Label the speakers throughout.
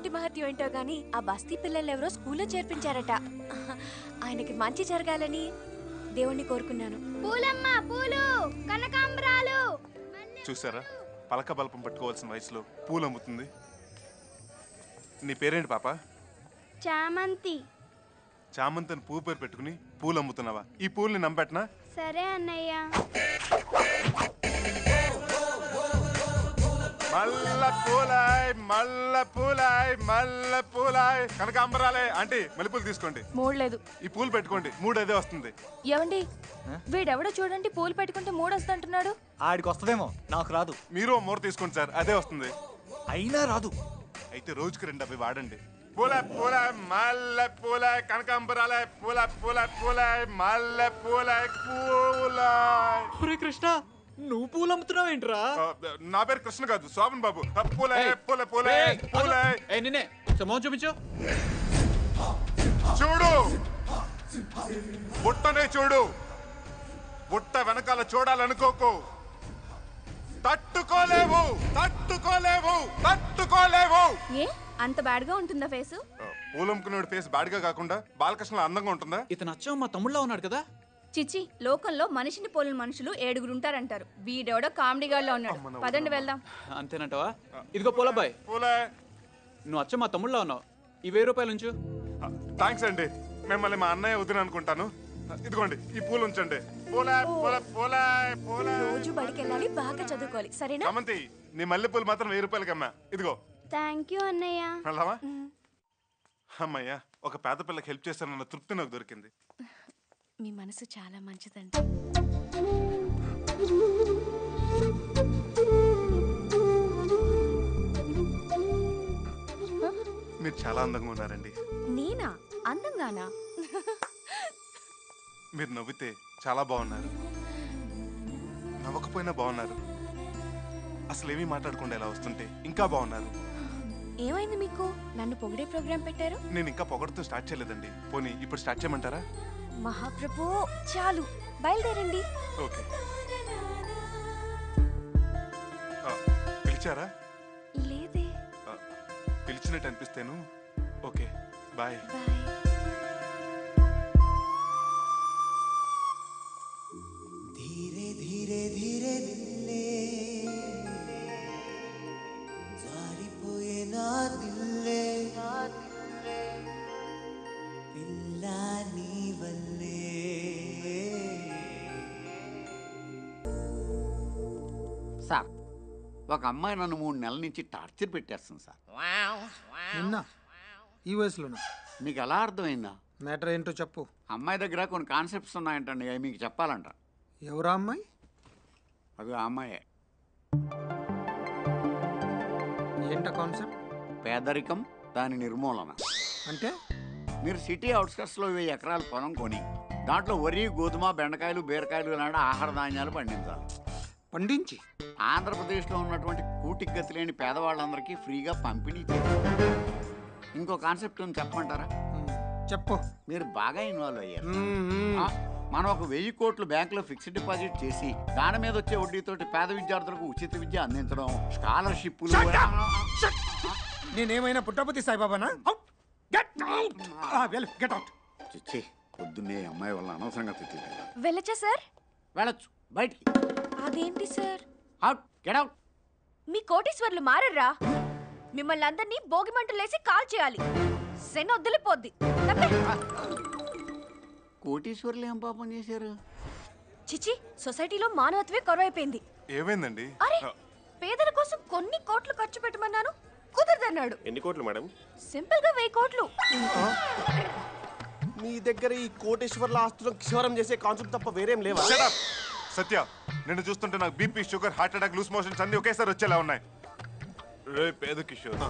Speaker 1: నోటి మహత్యం ఏంటో గాని ఆ బస్తీ పిల్లలు ఎవరో స్కూల్లో చేర్పించారట. ఆయనకి మంచి జరగాలని దేవుణ్ణి కోరుకున్నాను.
Speaker 2: పూలమ్మ పూలు, కనకాంబరాలు.
Speaker 3: చూసారా, పలక బల్పం పట్టుకోవాల్సిన వయసులో పూలు అమ్ముతుంది. నీ పేరేంటి పాప?
Speaker 2: చామంతి.
Speaker 3: చామంతిని పువ్వు పేరు పెట్టుకుని పూలు అమ్ముతున్నావా? ఈ పూల్ని నమ్మెట్నా?
Speaker 2: సరే అన్నయ్య.
Speaker 3: మల్ల పూలాయ్, మల్ల పూలాయ్, మల్ల పూలాయ్, కనకాంబరాలే. ఆంటీ మల్లెపూలు తీసుకోండి.
Speaker 1: మూడలేదు.
Speaker 3: ఈ పూలు పెట్టుకోండి, 3 అదే వస్తుంది.
Speaker 1: ఏమండి, వీడెవడో చూడండి పూలు పెట్టుకుంటే 3 వస్తుంటున్నాడు.
Speaker 4: ఆడికి వస్తుందేమో, నాకు రాదు.
Speaker 3: మీరు మూర తీసుకోండి సార్, అదే వస్తుంది.
Speaker 4: అయినా రాదు.
Speaker 3: అయితే రోజుకి 2 అవి వాడండి. పూల పూల మల్ల పూల కనకాంబరాలే, పూల పూల పూల మల్ల పూల పూల.
Speaker 4: కృష్ణ, నువ్వు పూలు అమ్ముతున్నావేంట్రా?
Speaker 3: నా పేరు కృష్ణ కాదు, శోభన్ బాబు. పూల పూల పూల పూల.
Speaker 4: నిన్నే సమోహం చూపించు.
Speaker 3: చూడు, బుట్టనే చూడు. బుట్ట వెనకాల చూడాలనుకోకు. తట్టుకోలేవు, తట్టుకోలేవు, తట్టుకోలేవు.
Speaker 1: ఏ అంత బ్యాడ్ గా ఉంటుందా ఫేసు?
Speaker 3: పూలమ్ముకునేవాడి ఫేస్ బ్యాడ్ గా కాకుండా బాలకృష్ణ అందంగా ఉంటుందా?
Speaker 4: ఇతను అచ్చం మా తమ్ముళ్ళ ఉన్నాడు కదా.
Speaker 1: చిచ్చి, లోకంలో మనిషిని పోలిన మనుషులు 7 ఉంటారంటారు. వీడెవడో కామెడీగాల్లో ఉన్నాడు. పదండి వెళ్దాం.
Speaker 4: అంతేనంటావా? ఇదిగో పూలబ్బాయ్,
Speaker 3: పూలే.
Speaker 4: నువ్వు అచ్చం మా తమ్ముళ్ళ ఉన్నావు. ఈ 1000 రూపాయలు ఉంచు.
Speaker 3: థ్యాంక్స్ అండి. మిమ్మల్ని మా అన్నయ్య వదిన అనుకుంటాను. ఇదిగోండి, ఈ పూలు ఉంచండి. పూల పూల పూల పూల.
Speaker 1: రోజు బడికి వెళ్ళాలి, బాగా చదువుకోవాలి, సరేనా?
Speaker 3: చామంతి, నీ మల్లెపూలు మాత్రం 1000 రూపాయలకి అమ్మా. ఇదిగో.
Speaker 2: థ్యాంక్ యూ అన్నయ్య.
Speaker 3: వెళ్దామా? అమ్మయ్యా, ఒక పేద పిల్లకి హెల్ప్ చేస్తానన్న తృప్తి నాకు దొరికింది.
Speaker 1: మీ మనసు చాలా మంచిదండి.
Speaker 3: మీరు చాలా అందంగా ఉన్నారండి.
Speaker 1: నేనా అందంగానా?
Speaker 3: మీరు నవ్వితే చాలా బాగున్నారు, నవ్వకపోయినా బాగున్నారు, అసలు ఏమీ మాట్లాడకుండా ఎలా వస్తుంటే ఇంకా బాగున్నారు.
Speaker 1: ఏమైంది మీకు? నన్ను పొగిడే ప్రోగ్రాం పెట్టారు.
Speaker 3: నేను ఇంకా పొగడుతూ స్టార్ట్ చేయలేదండి. పోనీ ఇప్పుడు స్టార్ట్ చేయమంటారా?
Speaker 1: మహాప్రభు, చాలు, బయలుదేరండి.
Speaker 3: ఓకే. పిలిచారా?
Speaker 1: లేదే.
Speaker 3: పిలిచినట్టు అనిపిస్తేను. Okay, bye.
Speaker 1: బాయ్.
Speaker 5: धीरे धीरे धीरे दिल्ले जारिपोये ना दिल्ले पिल्ला नी वल्ले.
Speaker 6: సార్, ఒక అమ్మాయి నన్ను 3 నెలల నుంచి టార్చర్ పెట్టేస్తుంది సార్.
Speaker 7: నిన్న ఈ వయసులోనా?
Speaker 6: మీకు ఎలా అర్థమైందా?
Speaker 7: మ్యాటర్ ఏంటో చెప్పు.
Speaker 6: అమ్మాయి దగ్గర కొన్ని కాన్సెప్ట్స్ ఉన్నాయంటండి, అవి మీకు చెప్పాలంట.
Speaker 7: ఎవరా అమ్మాయి?
Speaker 6: అది ఆ అమ్మాయే.
Speaker 7: ఏంట కాన్సెప్ట్?
Speaker 6: పేదరికం, దాని నిర్మూలన.
Speaker 7: అంటే
Speaker 6: మీరు సిటీ అవుట్స్కట్స్లో 1000 ఎకరాల పొలం కొని దాంట్లో వరి, గోధుమ, బెండకాయలు, బీరకాయలు లాంటి ఆహార ధాన్యాలు పండించాలి.
Speaker 7: పండించి
Speaker 6: ఆంధ్రప్రదేశ్లో ఉన్నటువంటి కూటికి గతి లేని పేదవాళ్ళందరికీ ఫ్రీగా పంపిణీ చేయాలి. ఇంకో కాన్సెప్ట్ ఉంది, చెప్పమంటారా?
Speaker 7: చెప్పు.
Speaker 6: మీరు బాగా ఇన్వాల్వ్ అయ్యారు. మనం ఒక 1000 కోట్లు బ్యాంకులో ఫిక్స్డ్ డిపాజిట్ చేసి దాని మీద వచ్చే వడ్డీతోటి పేద విద్యార్థులకు ఉచిత విద్య అందించడం, స్కాలర్షిప్లు.
Speaker 7: నేనేమైనా పుట్టపతి సాయిబాబానా?
Speaker 6: చిచ్చి, పొద్దున్నే అమ్మాయి వల్ల అనవసరంగా తిట్టింది.
Speaker 1: వెళ్ళచ్చా సార్?
Speaker 6: వెళ్ళొచ్చు, బయటికి.
Speaker 1: అదేంటి సార్?
Speaker 6: Out, get out.
Speaker 1: మీ కోటీశ్వర్లు మారర్రా? మిమ్మల్ని అందరినీ భోగిమంటలేసి కాల్ చేయాలి. శని వదిలిపోద్ది.
Speaker 6: కోటీశ్వర్లు ఏం పాపం చేశారు?
Speaker 1: చిచి, సొసైటీలో మానవత్వే కరువైపోయింది.
Speaker 3: ఏమైందండి?
Speaker 1: అరే, పేదల కోసం కొన్ని కోట్లు ఖర్చు పెట్టమన్నాను, కుదరదన్నాడు.
Speaker 8: ఎన్ని కోట్లు మేడం?
Speaker 1: సింపుల్ గా 1000 కోట్లు.
Speaker 8: మీ దగ్గర ఈ కోటేశ్వర్ల ఆస్తులను క్షవరం చేసే కాన్సెప్ట్ తప్ప వేరేం లేవా?
Speaker 3: సత్య, నిన్ను చూస్తుంటే నాకు BP, sugar, heart attack, loose motions అన్ని ఒకేసారి వచ్చేలా ఉన్నాయి. రే పేద కిషోర్,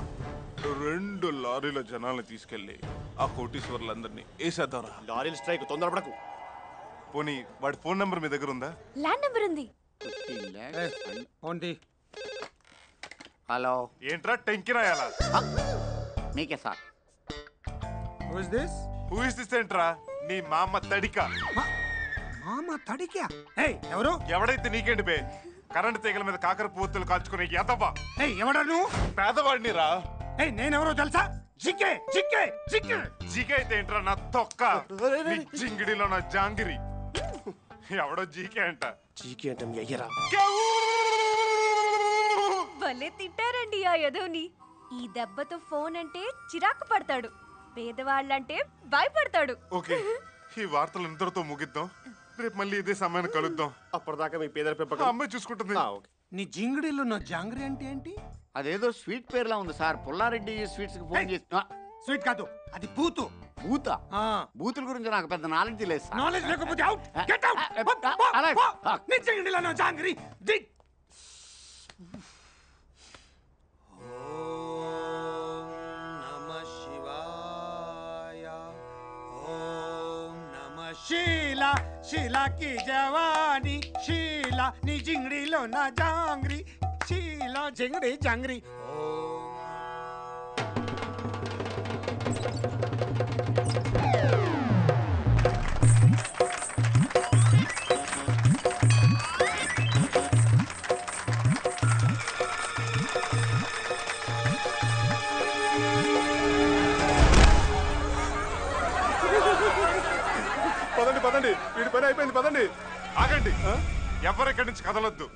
Speaker 3: 2 లారీల జనాల్ని తీసుకెళ్లి ఆ కోటీశ్వర్లందరినీ వేసేద్దారా?
Speaker 8: లారీల స్ట్రైక్, తొందరపడకు.
Speaker 3: పోనీ వాడి ఫోన్ నంబర్ మీ దగ్గర ఉందా?
Speaker 1: ల్యాండ్ నంబర్ ఉంది.
Speaker 6: హలో,
Speaker 3: ఏంట్రా టెంకిరాయాలా?
Speaker 6: మీకే సార్.
Speaker 3: హూ ఇస్ దిస్ ఏంట్రా? నీ మామ తడిక.
Speaker 7: మామ తడిక? ఎవరు?
Speaker 3: ఎవడైతే నీకేంటి బే? కరెంట్ తీగల మీద కాకర పువ్వుతులు కాల్చుకునే ఎదవా.
Speaker 7: ఎవడా నువ్వు?
Speaker 3: పేదవాడిని రా.
Speaker 7: ఏయ్ నేనెవరో తెలుసా? జికే జికే జికే.
Speaker 3: జీకే అయితే ఏంట్రా నా తొక్క, నీ జింగిడిలో నా జాంగిరి. ఎవడో జీకే అంట.
Speaker 8: చీకి అంటే మీ అయ్యరా.
Speaker 1: భలే తిట్టారండి ఆ యదోని. ఈ దెబ్బతో ఫోన్ అంటే చిరాకు పడతాడు, పేదవాళ్ళంటే భయపడతాడు.
Speaker 3: ఓకే, ఈ వార్తలు ఇంతటితో ముగిద్దాం. రేపు మళ్ళీ ఇదే సమయాన్ని కలుద్దాం.
Speaker 8: అప్పటిదాకా మీ పేదల
Speaker 3: ఆ
Speaker 8: పెంపకం.
Speaker 3: అమ్మాయి చూసుకుంటుంది.
Speaker 8: ఓకే.
Speaker 7: నీ జింగిడిలో నా జాంగ్రీ అంటే ఏంటి?
Speaker 6: అదేదో స్వీట్ పేరులా ఉంది సార్. పుల్లారెడ్డి స్వీట్స్ కి ఫోన్ చేసి
Speaker 7: స్వీట్ కాదు, అది పూతు.
Speaker 6: బూత
Speaker 7: ఆ
Speaker 6: బూతుల గురించి నాకు పెద్ద నాలెడ్జ్ లేదు సార్.
Speaker 7: నాలెడ్జ్ లేకపోతే అవుట్. Get out.
Speaker 6: అలాగే.
Speaker 7: నీ జింగిడిలో నా జాంగ్రీ. దిగ్. शीला शीला की जवानी शीला नी जिंगड़ी लो ना जांगरी शीला जिंगड़ी जांगरी
Speaker 3: పదండి పదండి, వీడి పని అయిపోయింది, పదండి. ఆగండి, ఎవరెక్కడి నుంచి కదలొద్దు.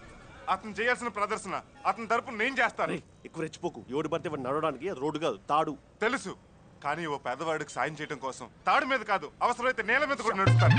Speaker 3: అతను చేయాల్సిన ప్రదర్శన అతని తరపున నేను చేస్తాను.
Speaker 8: ఎక్కువ రెచ్చిపోకు. ఎవడు పడితే వాడు నడవడానికి అది రోడ్డు కాదు, తాడు.
Speaker 3: తెలుసు, కానీ ఓ పేదవాడికి సాయం చేయడం కోసం తాడు మీద కాదు, అవసరమైతే నేల మీద కూడా నడుస్తాను.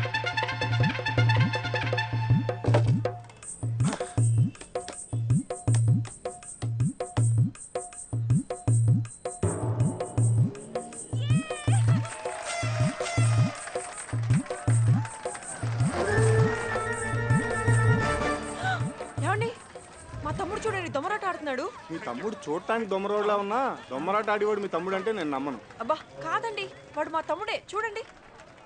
Speaker 9: మీ తమ్ముడు చూడటానికి దొమ్మరోడ్లా ఉన్నా దొమ్మరాట ఆడివాడు మీ తమ్ముడు అంటే నేను నమ్మను.
Speaker 10: అబ్బా కాదండి, వాడు మా తమ్ముడే, చూడండి.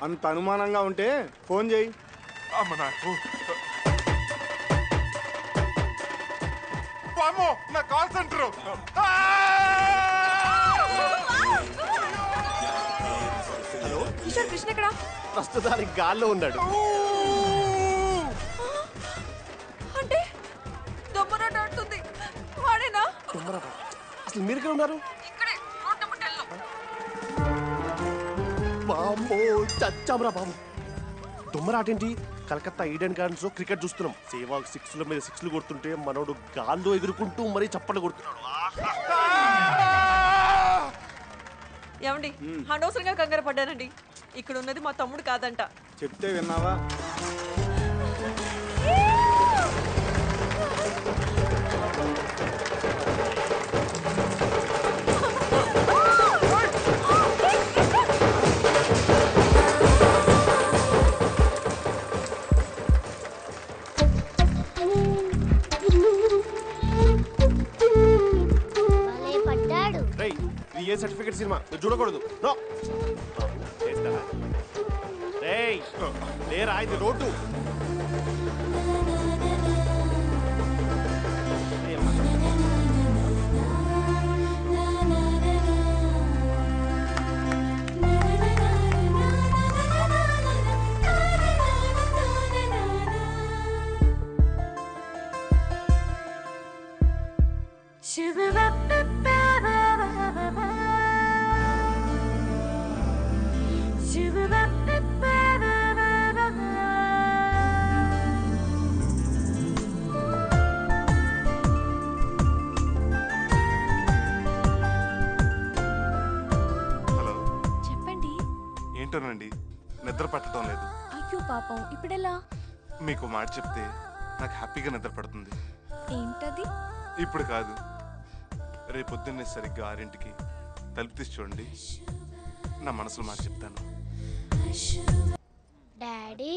Speaker 9: అంత అనుమానంగా ఉంటే ఫోన్ చేయి.
Speaker 3: అమ్మ నాకు పామో, నా call centre.
Speaker 8: Hello
Speaker 10: Kishore, Krishna ఎక్కడా?
Speaker 8: ప్రస్తుతానికి గాల్లో ఉన్నాడు.
Speaker 10: అంటే దొమ్మరాట ఆడుతుంది వాడేనా?
Speaker 8: అసలు మీరు ఎక్కడ ఉన్నారు?
Speaker 10: ఇక్కడే రోడ్ నెంబర్ 10 లో.
Speaker 8: బామ్మో చచ్చామరా బాబు. దొమ్మరాటేంటి? కలకత్తా ఈడెన్ గార్డెన్స్ లో క్రికెట్ చూస్తున్నాం. సేవాగ్ 6ల మీద 6లు కొడుతుంటే మనోడు గాల్లో ఎగురుకుంటూ మరీ చప్పట్లు కొడుతున్నాడు.
Speaker 10: ఏమండి, అనవసరంగా కంగారు పడ్డానండి. ఇక్కడ ఉన్నది మా తమ్ముడు కాదంట.
Speaker 9: చెప్తే విన్నావా?
Speaker 8: రేయ్, ఇది ఏ సర్టిఫికేట్ సినిమా? మీరు చూడకూడదు. నో. రేయ్, లేరా, ఇది రోడ్డు.
Speaker 3: హలో,
Speaker 1: చెప్పండి.
Speaker 3: ఏంటోనండి, నిద్ర పట్టడం లేదు.
Speaker 1: అయ్యో పాపం, ఇప్పుడెలా?
Speaker 3: మీకు మాట చెప్తే నాకు హ్యాపీగా నిద్ర పడుతుంది.
Speaker 1: ఏంటది?
Speaker 3: ఇప్పుడు కాదు, రేపొద్దున్నే సరిగ్గా 6ంటికి తలుపు తీసి చూడండి, నా మనసులో మాట చెప్తాను.
Speaker 2: డాడీ,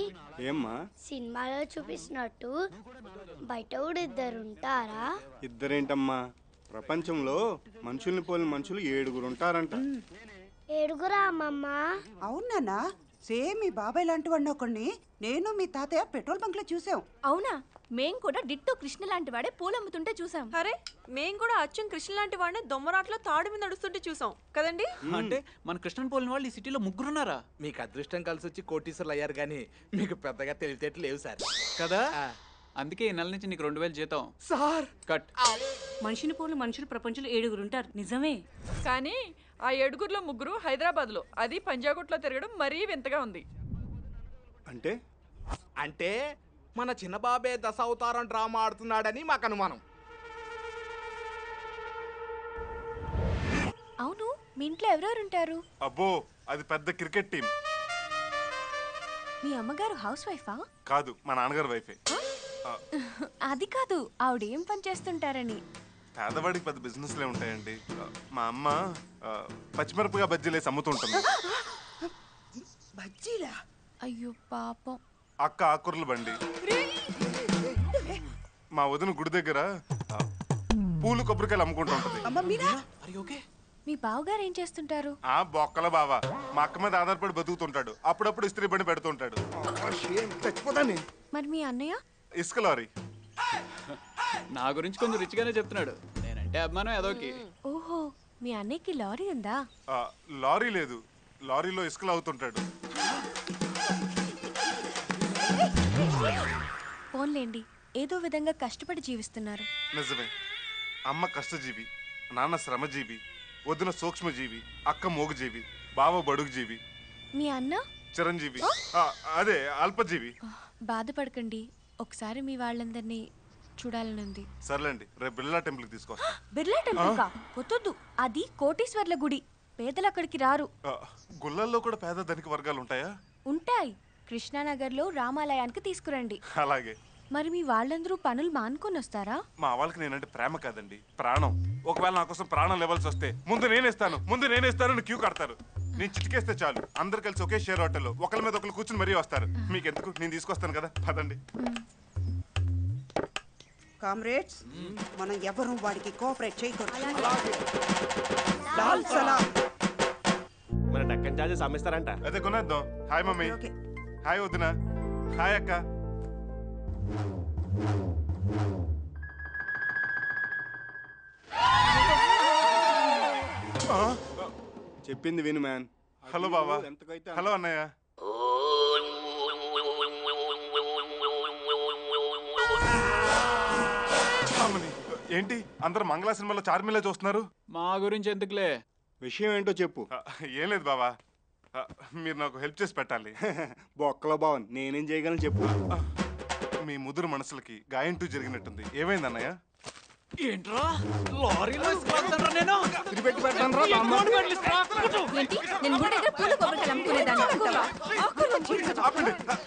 Speaker 9: ఏమ్మా?
Speaker 2: సినిమాలో చూపిస్తున్నట్టు బయట కూడా ఇద్దరు ఉంటారా?
Speaker 9: ఇద్దరేంటమ్మా, ప్రపంచంలో మనుషుల్ని పోలిన మనుషులు 7 ఉంటారంట.
Speaker 2: 7 అమ్మమ్మ?
Speaker 11: అవునా? సేమ్ మీ బాబాయ్ లాంటి వాడిని ఒకడిని నేను మీ తాతయ్య పెట్రోల్ బంక్ లో చూసాం.
Speaker 1: అవునా? మేం కూడా డిట్టో కృష్ణ లాంటి వాడే పూలు అమ్ముతుంటే చూసాం.
Speaker 10: అరే, మేం కూడా అచ్చం కృష్ణ లాంటి వాడిని దొమ్మరాట్లో తాడు మీద నడుస్తుంటే చూసాం కదండి.
Speaker 4: అంటే మన కృష్ణన్ పోలిన వాళ్ళు ఈ సిటీలో 3 ఉన్నారా?
Speaker 12: మీకు అదృష్టం కలిసి వచ్చి కోటీశ్వర్లు అయ్యారు, కానీ మీకు పెద్దగా తెలివితేటలు లేవు సార్.
Speaker 4: కదా? అందుకే ఈ నెల నుంచి నీకు 2000 జీతం.
Speaker 8: Sir
Speaker 4: cut.
Speaker 12: మనిషిని పోలు మనుషులు ప్రపంచంలో 7 ఉంటారు, నిజమే.
Speaker 10: కానీ ఆ 7గురిలో 3 హైదరాబాద్లో, అది పంజాగుట్లో తిరగడం మరీ వింతగా ఉంది.
Speaker 9: అంటే అంటే మన చిన్న బాబే దశావతారం డ్రామా ఆడుతున్నాడని మాకు అనుమానం.
Speaker 1: అవును, మీ ఇంట్లో ఎవరెవరు ఉంటారు?
Speaker 3: అబ్బో అది పెద్ద క్రికెట్ టీం.
Speaker 1: మీ అమ్మగారు హౌస్ వైఫా?
Speaker 3: కాదు, మా నాన్నగారు వైఫే.
Speaker 1: అది కాదు, ఆవిడ ఏం పని చేస్తుంటారని.
Speaker 3: పేదవాడికి పెద్ద బిజినెస్లే ఉంటాయండి. మా అమ్మ పచ్చిమిరపగా బజ్జీలేసి అమ్ముతుంటుంది.
Speaker 11: బజ్జీలా?
Speaker 1: అయ్యో పాపం.
Speaker 3: అక్క ఆకుర్ల బండి. మా వదిన గుడి దగ్గర పూలు కొబ్బరికాయలు అమ్ముకుంటూ ఉంటుంది.
Speaker 1: మీ బావగారు ఏం చేస్తుంటారు?
Speaker 3: ఆ బొక్కల బావ మా అక్క మీద ఆధారపడి బతుకుతుంటాడు. అప్పుడప్పుడు ఇస్త్రీ బండి పెడుతుంటాడు.
Speaker 9: చచ్చిపోతాను.
Speaker 1: మరి మీ అన్నయ్య?
Speaker 3: ఇసుక లారీ.
Speaker 4: నా గురించి కొంచెం రిచ్గానే చెప్తున్నాడు. నేనంటే అభిమానం ఏదోకి.
Speaker 1: ఓహో, మీ అన్నయ్యకి లారీ ఉందా?
Speaker 3: లారీ లేదు, లారీలో ఇసుకలు అవుతుంటాడు.
Speaker 1: పోన్లేండి, ఏదో విధంగా కష్టపడి జీవిస్తున్నారు.
Speaker 3: నిజమే. అమ్మ కష్టజీవి, నాన్న శ్రమజీవి, వదిన సూక్ష్మజీవి, అక్క మోగుజీవి, బావ బడుగుజీవి,
Speaker 1: మీ అన్న
Speaker 3: చిరంజీవి, అదే అల్పజీవి.
Speaker 1: బాధపడకండి, ఒకసారి మీ వాళ్ళందరినీ చూడాలనుంది.
Speaker 3: సర్లేండి, రేపు బిర్లా టెంపుల్కి తీసుకొస్తా.
Speaker 1: బిర్లా టెంపుల్ కా? వద్దు, అది కోటీశ్వర్ల గుడి, పేదలు అక్కడికి రారు.
Speaker 3: గుళ్ళల్లో కూడా పేద ధనిక వర్గాలు ఉంటాయా?
Speaker 1: ఉంటాయి. కృష్ణానగర్లో రామాలయానికి తీసుకురండి.
Speaker 3: అలాగే.
Speaker 1: మరి మీ వాళ్ళందరూ పనులు మానుకొని వస్తారా?
Speaker 3: మా వాళ్ళకి నేనంటే ప్రేమ కాదండి, ప్రాణం. ఒకవేళ నా కోసం ప్రాణం లెవెల్స్ వస్తే ముందు నేనేస్తాను క్యూ కడతారు. నేను చిటికేస్తే చాలు, అందరు కలిసి ఒకే షేర్ హోటల్లో ఒకరి మీద ఒకరు కూర్చుని మరీ వస్తారు. మీకు ఎందుకు, నేను తీసుకొస్తాను కదా, పదండి.
Speaker 11: కామ్రేడ్స్, మనం ఎవరు వాడికి కోఆపరేట్ చేయకూడదు. లాల్ సలాం.
Speaker 8: మన డక్కన్ చార్జెస్ అమ్మేస్తారంట.
Speaker 3: అదే కొనేద్దాం. Hi mummy. హాయ్ వదిన. హాయ్ అక్క.
Speaker 9: చెప్పింది విను మ్యాన్.
Speaker 3: హలో బాబా. హలో అన్నయ్య. ఏంటి అందరు మంగళ సినిమాలో చార్మిలా చూస్తున్నారు?
Speaker 4: మా గురించి ఎందుకులే,
Speaker 9: విషయం ఏంటో చెప్పు.
Speaker 3: ఏం లేదు బాబా, మీరు నాకు హెల్ప్ చేసి పెట్టాలి.
Speaker 9: బొక్కలో బావన్, నేనేం చేయగలను చెప్పు.
Speaker 3: మీ ముదురు మనసులకి గాయంటూ జరిగినట్టుంది. ఏమైంది అన్నయ్య?
Speaker 4: ఏంట్రా లారీలో ఇసుకెళ్తాను నేను?
Speaker 9: తిరిపెట్టి పెడతాను రా బామ్మ.
Speaker 1: ఏంటి, నేను గుడి దగ్గర పూల కొబ్బరికాయలు అమ్ముకునేదాన్ని.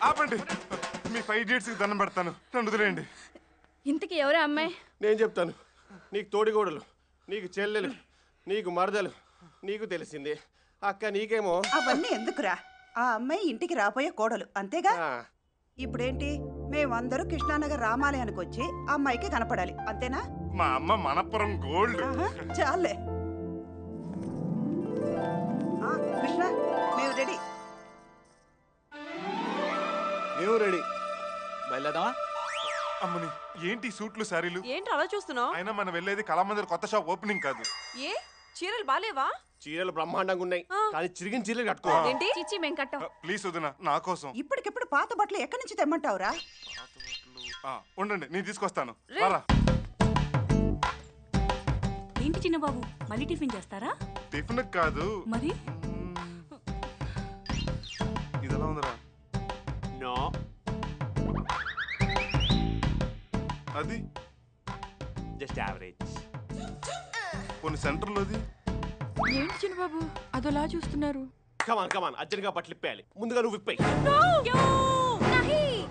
Speaker 3: ఆపండి, మీ 5 ఇడియట్స్ కి దండం పెడతాను, నన్ను వదిలేయండి.
Speaker 12: ఇంతకీ ఎవరే అమ్మాయి?
Speaker 8: నేను చెప్తాను. నీకు తోడిగోడలు, నీకు చెల్లెలు, నీకు మరదలు, నీకు తెలిసింది. అక్క నీకేమో.
Speaker 11: అవన్నీ ఎందుకురా, ఆ అమ్మాయి ఇంటికి రాబోయే కోడలు, అంతేగా. ఇప్పుడేంటి, మేమందరూ కృష్ణానగర్ రామాలయానికి వచ్చి అమ్మాయికి కనపడాలి, అంతేనా?
Speaker 3: మా అమ్మ మనపురం గోల్డ్.
Speaker 11: చాలే. కృష్ణ, మేము రెడీ.
Speaker 9: మేము రెడీ.
Speaker 4: బయలుదేరదామా?
Speaker 3: అమ్మని, ఏంటి సూట్లు సారీలు?
Speaker 10: ఏంటి అలా చూస్తున్నావు?
Speaker 3: అయినా మనం వెళ్ళేది కళామందిర్ కొత్త షాప్ ఓపెనింగ్ కాదు.
Speaker 10: ఏ చీరలు బాలేవా?
Speaker 8: చీరలు బ్రహ్మాండంగా ఉన్నాయి, కానీ చిరిగిన చీరలు కట్టుకోవాలి.
Speaker 10: ఏంటి చిచ్చి మేము కట్టాం.
Speaker 3: ప్లీజ్ వదినా, నా కోసం.
Speaker 11: ఇప్పటికిప్పుడు పాత బట్టలు ఎక్కడి నుంచి తెమ్మంటావురా?
Speaker 3: ఉండండి, నేను తీసుకొస్తాను. రారా.
Speaker 12: ఏంటి చిన్న బాబు, మళ్ళీ టిఫిన్ చేస్తారా?
Speaker 3: టిఫిన్ కాదు
Speaker 12: మరి.
Speaker 3: ఇదెలా ఉందిరా?
Speaker 8: నో,
Speaker 3: అది
Speaker 8: జస్ట్ యావరేజ్.
Speaker 3: కొన్ని సెంటర్లోది.
Speaker 10: ఏంటి చిన్న బాబు అదోలా చూస్తున్నారు?
Speaker 8: కమాన్ అర్జెంట్గా బట్టలు ఇప్పేయాలి. ముందుగా నువ్వు ఇప్పాయి.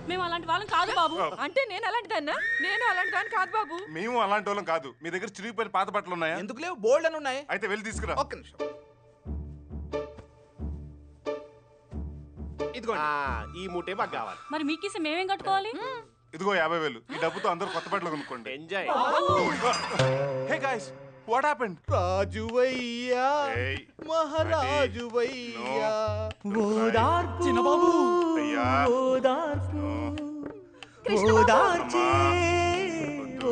Speaker 12: మేము అలాంటి వాళ్ళం కాదు బాబు.
Speaker 10: అంటే నేను అలాంటి దాన్ని కాదు బాబు.
Speaker 3: మేము అలాంటి వాళ్ళం కాదు. మీ దగ్గర చిరిగిపోయిన పాత బట్టలు ఉన్నాయా?
Speaker 9: ఎందుకు లేవు, బోల్డ్ అని ఉన్నాయి.
Speaker 3: అయితే వెళ్ళి తీసుకురా.
Speaker 9: ఒక్క నిమిషం. ఇదిగో
Speaker 8: ఈ మూటే మాకు కావాలి.
Speaker 12: మరి మీకేసి మేమేం కట్టుకోవాలి?
Speaker 3: ఇదిగో 50,000. ఈ డబ్బుతో అందరూ కొత్త బట్టలు కొనుక్కోండి.
Speaker 8: Enjoy.
Speaker 3: Hey guys, what happened?
Speaker 8: రాజువయ్యా, మహారాజువయ్యా, ఓదార్పు
Speaker 4: చిన్నబాబు,
Speaker 3: అయ్యా,
Speaker 8: ఓదార్పు, ఓదార్చే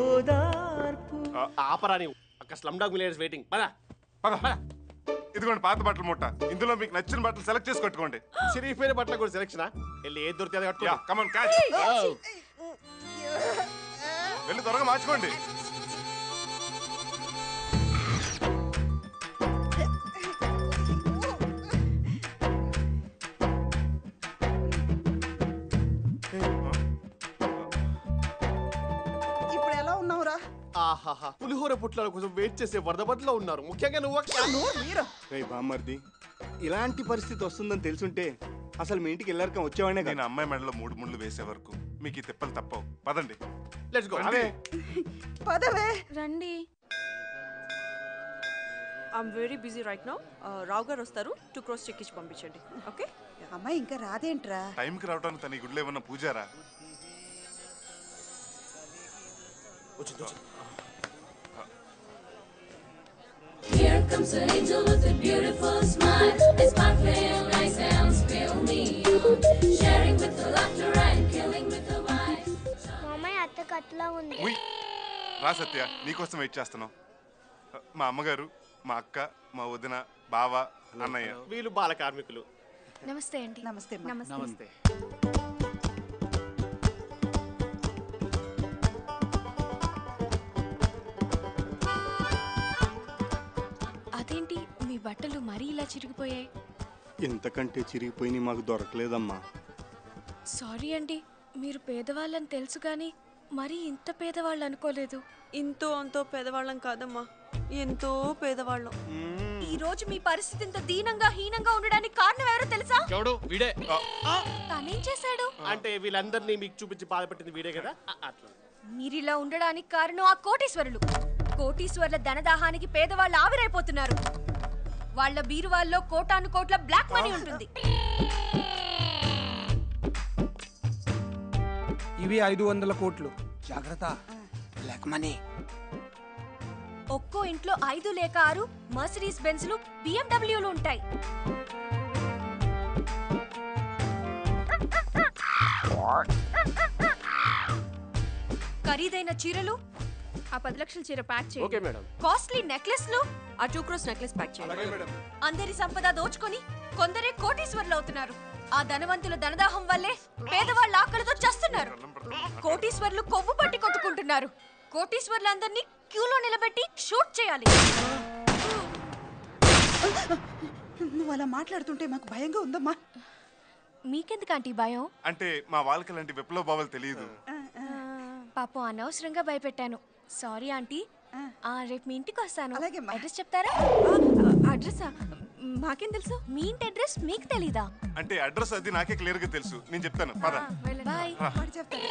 Speaker 8: ఓదార్పు. ఆపరా నీవు. అక్కడ స్లమ్ డాగ్ మిలియనర్స్ వెయిటింగ్. పద.
Speaker 3: ఇదిగోండి పాత బట్టల మూట. ఇందులో మీకు నచ్చిన బట్టలు సెలెక్ట్ చేసి కట్టుకోండి.
Speaker 8: చిరిగిపోయిన బట్టలు కూడా సెలెక్షన్. వెళ్ళి ఏది దొరికితే అది కట్టుకో.
Speaker 3: Come on catch. వెళ్ళి త్వరగా మార్చుకోండి.
Speaker 11: ఇప్పుడు ఎలా ఉన్నావురా?
Speaker 8: ఆహాహా పులిహోర పుట్ల కోసం వెయిట్ చేసే వరదబట్లో ఉన్నారు. ముఖ్యంగా నువ్వు
Speaker 11: మీరు
Speaker 7: బామ్మర్ది, ఇలాంటి పరిస్థితి వస్తుందని తెలుసుంటే అసలు మీ ఇంటికి వెళ్ళాక వచ్చేవాడినే
Speaker 3: నేను అమ్మాయి మెడలో 3 ముళ్ళు వేసే వరకు మీకు ఈ తిప్పలు తప్పవు. పదండి.
Speaker 8: Let's go.
Speaker 3: రండి.
Speaker 11: పదవే.
Speaker 10: రండి. I'm very busy right now. Rao గారు వస్తారు, 2 crores చెక్ ఇచ్చి పంపించండి. ఓకే.
Speaker 11: అమ్మాయి ఇంకా రాదేంట్రా?
Speaker 3: టైంకి రావడానికి తన ఈ గుడిలో ఏమన్నా Pujara?
Speaker 13: Here comes an angel with a beautiful smile. A sparkling eyes and spill me on. Sharing with the laughter and killing with the wine.
Speaker 2: మామయ్య అత్త కట్లా ఉంది.
Speaker 3: ఉయ్. రా సత్య, నీకోసం వెయిట్ చేస్తున్నాం. మా అమ్మగారు, మా అక్క, మా వదిన, బావ, అన్నయ్య.
Speaker 8: వీళ్ళు బాల కార్మికులు.
Speaker 1: నమస్తే అండి.
Speaker 11: నమస్తే.
Speaker 4: నమస్తే.
Speaker 1: అదేంటి మీ బట్టలు మరీ ఇలా చిరిగిపోయాయి?
Speaker 7: ఇంతకంటే చిరిగిపోయి మాకు దొరకలేదమ్మా.
Speaker 1: సారీ అండి, మీరు పేదవాళ్ళని తెలుసు కానీ మరీ ఇంత పేదవాళ్ళు అనుకోలేదు.
Speaker 10: ఇంతో అంతో పేదవాళ్ళం కాదమ్మా, ఎంతో పేదవాళ్ళం.
Speaker 1: ఈ రోజు మీ పరిస్థితి ఇంత దీనంగా హీనంగా ఉండడానికి కారణం ఎవరో తెలుసా?
Speaker 4: చూడు వీడే.
Speaker 1: తనేం చేశాడు?
Speaker 8: అంటే వీళ్ళందరినీ మీకు చూపించి బాధపెట్టింది వీడే కదా. అట్లా
Speaker 1: మీరిలా ఉండడానికి కారణం ఆ కోటీశ్వరులు. కోటీశ్వరుల ధనదాహానికి పేదవాళ్ళు ఆవిరైపోతున్నారు. వాళ్ళ బీరువాల్లో కోటాను కోట్ల బ్లాక్ మనీ ఉంటుంది.
Speaker 9: ఇవి 500 కోట్లు. జాగ్రత్త, బ్లాక్ మనీ.
Speaker 1: ఒక్కో ఇంట్లో 5 లేక 6 మర్సిడీస్ బెంజ్లు, బిఎండబ్ల్యూలు ఉంటాయి. ఖరీదైన చీరలు, ఆ 10 లక్షల చీర ప్యాక్ చేయండి.
Speaker 8: Okay madam.
Speaker 1: కాస్ట్లీ నెక్లెస్లు,
Speaker 10: ఆ 2 crores నెక్లెస్ ప్యాక్ చేయండి.
Speaker 1: అందరి సంపద దోచుకొని కొందరే కోటీశ్వరులు అవుతున్నారు. ఆ ధనవంతుల ధనదాహం వల్లే పేదవాళ్ళు ఆకలితో చస్తున్నారు. కోటీశ్వరులు కొవ్వు పట్టి కొట్టుకుంటున్నారు. కోటీశ్వరులందరినీ క్యూలో నిలబెట్టి షూట్ చేయాలి.
Speaker 11: నువ్వు అలా మాట్లాడుతుంటే మాకు భయంగా ఉందమ్మా.
Speaker 1: మీకెందుకు ఆంటీ భయం?
Speaker 3: అంటే మా వాళ్ళకి అలాంటి విప్లవ భావాలు తెలియదు.
Speaker 1: పాపం అనవసరంగా భయపెట్టాను. Sorry aunty. రేపు మీ ఇంటికి వస్తాను.
Speaker 11: అలాగేమ్మా.
Speaker 1: అడ్రస్ చెప్తారా? అడ్రస్ మాకేం తెలుసు? మీ ఇంటి అడ్రస్ మీకు తెలీదా?
Speaker 3: అంటే అడ్రస్ అది నాకే క్లియర్ గా తెలుసు. నేను చెప్తాను. పద.
Speaker 1: బాయ్.
Speaker 11: వాడు చెప్తాడు.